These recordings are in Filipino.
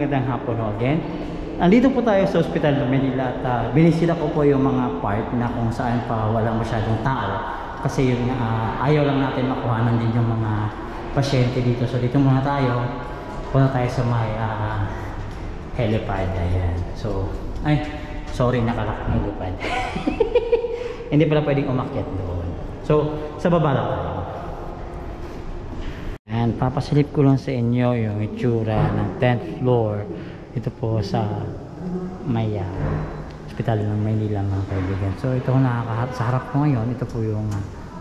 magandang hapon ho again. Nandito po tayo sa Ospital ng Manila at binisita ko po yung mga part na kung saan pa walang masyadong tao. Kasi yun, ayaw lang natin makuhanan din yung mga pasyente dito. So dito muna tayo. Punta tayo sa may helipad. Ayan. So, ay, sorry, nakalak ang helipad. Hindi pala pwedeng umakyat doon. So, sa baba lang tayo. And papasilip ko lang sa inyo yung itsura ng 10th floor ito po sa may Ospital ng Maynila mga kaibigan. So ito nakakaharap sa harap ko ngayon, ito po yung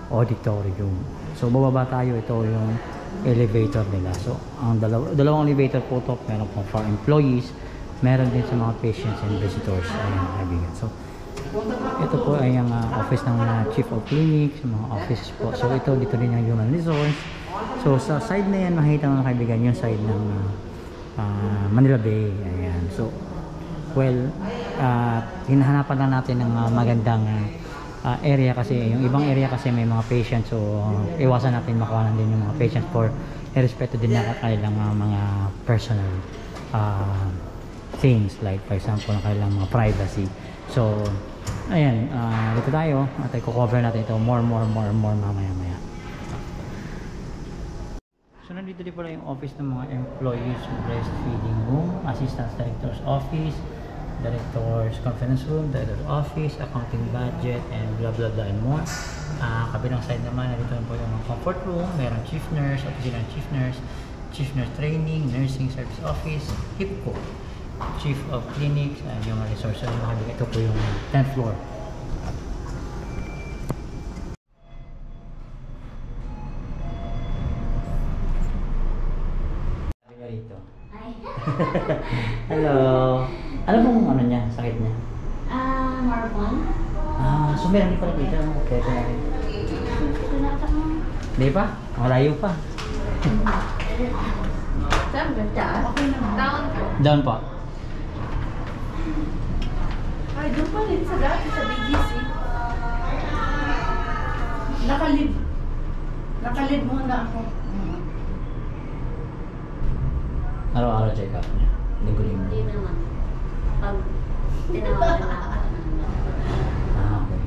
auditorium. So bababa tayo, ito yung elevator nila. So ang dalawang elevator po ito, meron po for employees, meron din sa mga patients and visitors. Ayan kaibigan. So ito po ay ang office ng Chief of Clinics, mga offices po. So ito dito din yung Human Resource. So sa side na yan makikita mo kaibigan yung side ng Manila Bay. Ayan. So well, hinahanapan lang natin ng magandang area kasi yung ibang area kasi may mga patients, so iwasan natin makuha din yung mga patients for irespeto din ng kanilang mga personal things, like for example ng kanilang mga privacy. So ayan, dito tayo at i-cover natin ito more mamaya. So nandito din pala yung office ng mga employees, breastfeeding room, assistant director's office, director's conference room, director's office, accounting budget, and blah blah blah and more. Kabilang side naman, nandito po yung comfort room, meron chief nurse, office ng chief nurse training, nursing service office, HIPCO, chief of clinics, and yung resource. So ito po yung 10th floor. Hello. Ano pong ano niya, sakit niya? Marfan. So meron din pala dito. Okay, ito na rin. Hindi pa? Malayo pa. Saan ba? Down po. Down po. Ay, doon pa rin sa dati sa BGC. Nakalib muna ako. Araw-araw check up niya. Linggo-linggo. Hindi naman. Pag tinawagan na ako. Okay.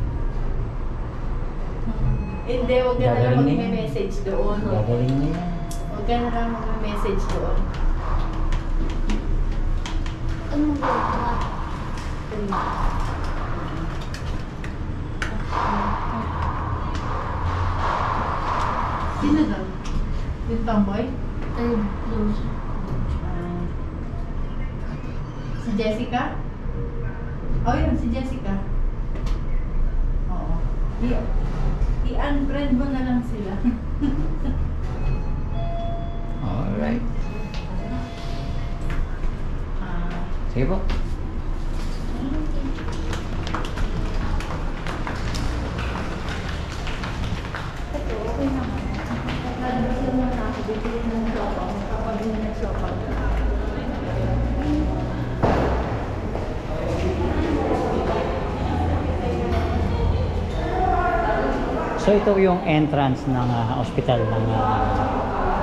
Hindi, huwag ka na lang mag-message doon. Gagaling na yan. Huwag ka na lang mag-message doon. Anong gagawa? Sino doon? Yung tomboy? Ay, close. Si Jessica? Oh, yun, si Jessica. Oo. I-unfriend mo na lang sila. Alright. Sige po. Ito, okay naman. Nagbasil mo na ako. Bibili ng sopang. Kapag hindi nagsopang. So ito yung entrance ng Ospital ng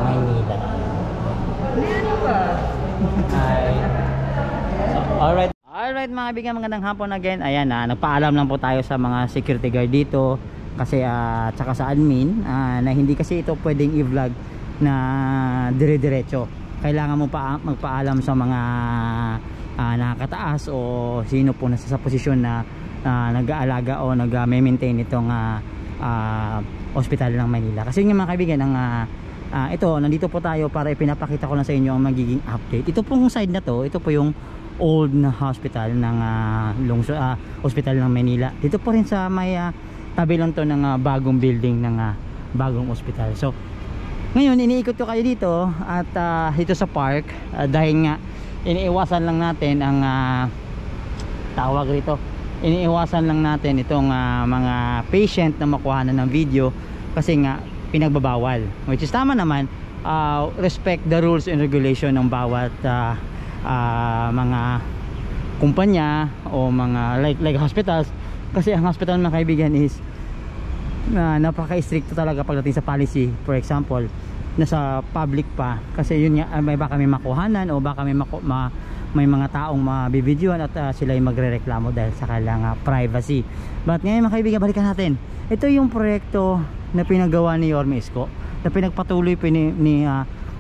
Maynila. Ano ba? Hi. So, alright mga kaibigan, magandang hapon again. Ayan, nagpaalam lang po tayo sa mga security guard dito kasi tsaka sa admin na hindi kasi ito pwedeng i-vlog na dire-diretso. Kailangan mo pa magpaalam sa mga nakakataas o sino po nasa sa posisyon na nag-aalaga o nag-maintain itong Ospital ng Manila. Kasi yung mga kaibigan, ito, nandito po tayo para ipinapakita ko na sa inyo ang magiging update. Ito pong side na to, ito po yung old na hospital ng Ospital ng Manila. Dito po rin sa may tabi lang to ng bagong building ng bagong ospital. So ngayon iniikot ko kayo dito at dito sa park dahil nga iniiwasan lang natin ang tawag rito, iniiwasan lang natin itong mga patient na makuha na ng video kasi nga pinagbabawal, which is tama naman. Respect the rules and regulation ng bawat mga kumpanya o mga like hospitals, kasi ang hospital mga kaibigan is napaka-stricto talaga pagdating sa policy. For example, nasa public pa, kasi yun nga, may baka may makuhanan o baka may may mga taong mabibidyoan at sila ay magrereklamo dahil sa kanilang privacy. But ngayon mga kaibigan, balikan natin. Ito yung proyekto na pinagawa ni Yorme Isko, na pinagpatuloy ni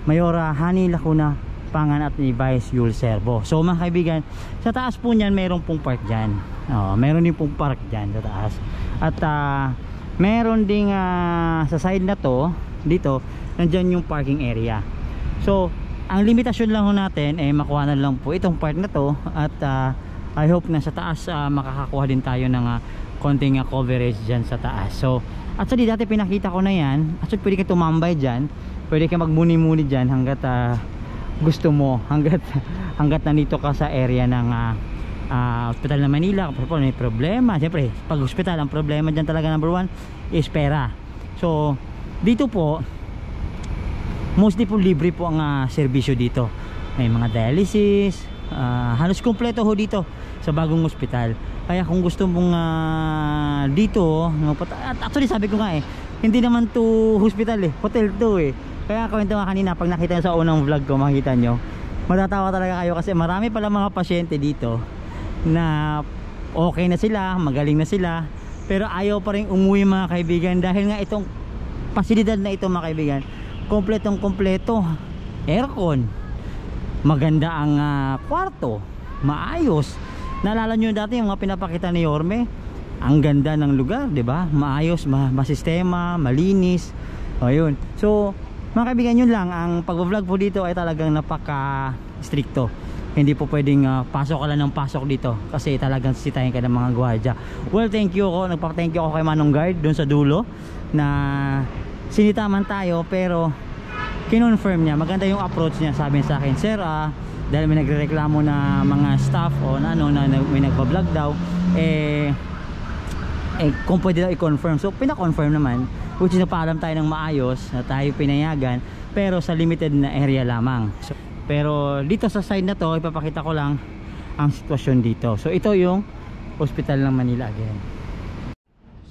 Mayora Hani Lacuna Pangan at ni Vice Yul Servo. So mga kaibigan, sa taas po niyan mayroon pong park dyan. Meron din pong park dyan sa taas. At meron ding sa side na to, dito, nandyan yung parking area. So ang limitasyon lang ho natin ay makuha na lang po itong part na to. At I hope na sa taas makakakuha din tayo ng konting coverage dyan sa taas. So actually dati pinakita ko na yan. Actually pwede ka tumambay dyan, pwede ka magmuni-muni dyan hanggat gusto mo, hanggat nandito ka sa area ng Hospital ng Manila. Kapag may problema, siyempre pag hospital, ang problema dyan talaga number one is pera. So dito po mostly po libre po ang serbisyo dito. May mga dialysis, halos kompleto ho dito sa bagong hospital. Kaya kung gusto mong dito, actually sabi ko nga hindi naman to hospital hotel to Kaya kwento nga kanina, pag nakita nyo sa unang vlog ko, makikita nyo, matatawa talaga kayo kasi marami pala mga pasyente dito na okay na sila, magaling na sila, pero ayaw pa rin umuwi mga kaibigan dahil nga itong pasilidad na ito mga kaibigan, kompletong kompleto, aircon, maganda ang kwarto, maayos. Naalala nyo dati yung mga pinapakita ni Yorme, ang ganda ng lugar, 'di ba? Maayos, masistema, malinis. Ayun. So mga kaibigan, yun lang, ang pag-vlog po dito ay talagang napaka stricto. Hindi po pwedeng pasok ka lang ng pasok dito kasi talagang sisitahin ka ng mga gwardiya. Well, thank you ako, nagpa-thank you ako kay Manong Guard doon sa dulo na sinitaman tayo, pero kinonfirm niya, maganda yung approach niya. Sabi niya sa akin, sir, dahil may nagrereklamo na mga staff o na may nagpa-vlog daw, kung pwede daw i-confirm. So pina-confirm naman, which is napaalam tayo ng maayos na tayo pinayagan, pero sa limited na area lamang. So, pero dito sa side na to, ipapakita ko lang ang sitwasyon dito. So ito yung Hospital ng Manila again.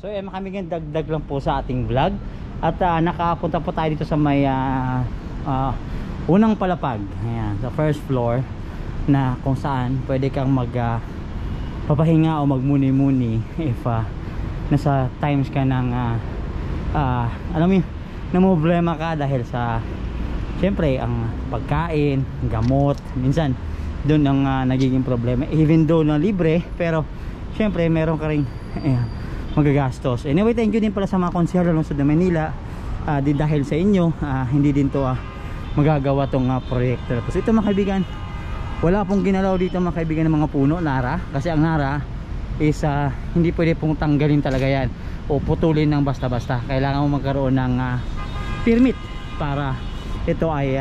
So kami dagdag lang po sa ating vlog. At nakapunta po tayo dito sa may unang palapag. Ayan, sa first floor, na kung saan pwede kang papahinga o magmuni-muni if nasa times ka ng alam mo yun, namumblema ka dahil sa siyempre ang pagkain, gamot, minsan doon ang nagiging problema, even though na libre, pero siyempre meron ka rin magagastos. Anyway, thank you din pala sa mga konsehal ng Lungsod ng Manila, dahil sa inyo hindi din to magagawa tong proyekto. So ito mga kaibigan, wala pong ginalaw dito mga kaibigan ng mga puno, Nara, kasi ang Nara is hindi pwede pong tanggalin talaga yan o putulin ng basta-basta. Kailangan mo magkaroon ng permit para ito ay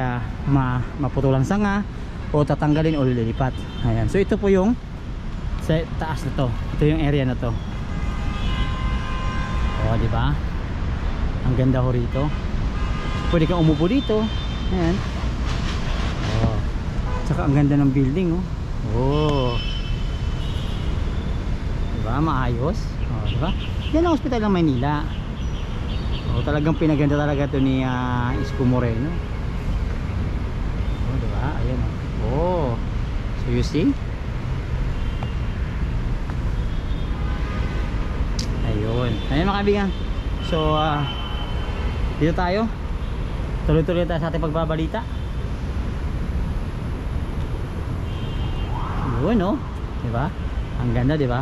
maputulang sanga o tatanggalin o lilipat. Ayan. So ito po yung sa taas na to. Ito yung area na to. O, di ba? Ang ganda ho rito. Pwede kang umupo dito. Ayan. O. Tsaka ang ganda ng building, oh. Oh. Diba? Maayos. O, diba? Yan ang Hospital ng Manila. O, talagang pinaganda talaga to ni Isko Moreno. O, diba? Ayan, oh. Oh. So you see? Ayun. Ayan mga kaibigan. So dito tayo. Tuloy-tuloy tayo sa ating pagbabalita. Yun, no? Diba? Ang ganda, diba?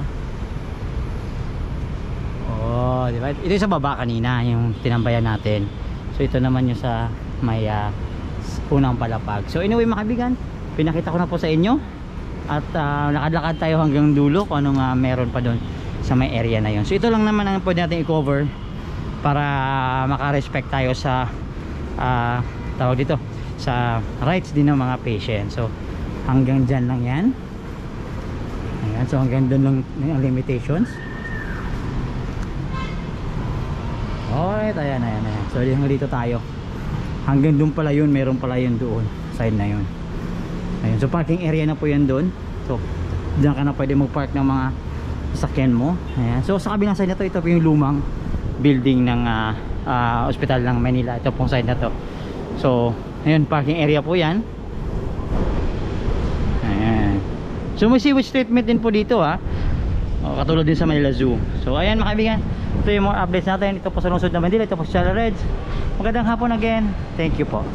Oh, diba? Ito yung sa baba kanina, yung tinambayan natin. So ito naman yung sa may unang palapag. So anyway mga kaibigan, pinakita ko na po sa inyo. At lakad-lakad tayo hanggang dulo kung anong meron pa doon sa may area na yun. So ito lang naman ang pwede natin i-cover para maka-respect tayo sa tawag dito, sa rights din ng mga patient. So hanggang dyan lang yan. Ayan, so hanggang doon lang ang limitations. Alright, ayan. So hanggang dito tayo. Hanggang doon pala yun, meron pala yun doon, side na yun. Ayan, so parking area na po yan doon. So diyan ka na pwede mag-park ng mga sasakyan mo. Ayan. So sa kabilang side na to, ito po yung lumang building ng Hospital ng Manila. Ito pong side na to. So ayun, parking area po yan. Ayan. So may sewage treatment din po dito ha. Katulad din sa Manila Zoo. So ayan mga kaibigan, ito yung mga updates natin. Ito po sa lungsod na Manila, ito po si Chala Reds. Magandang hapon again. Thank you po.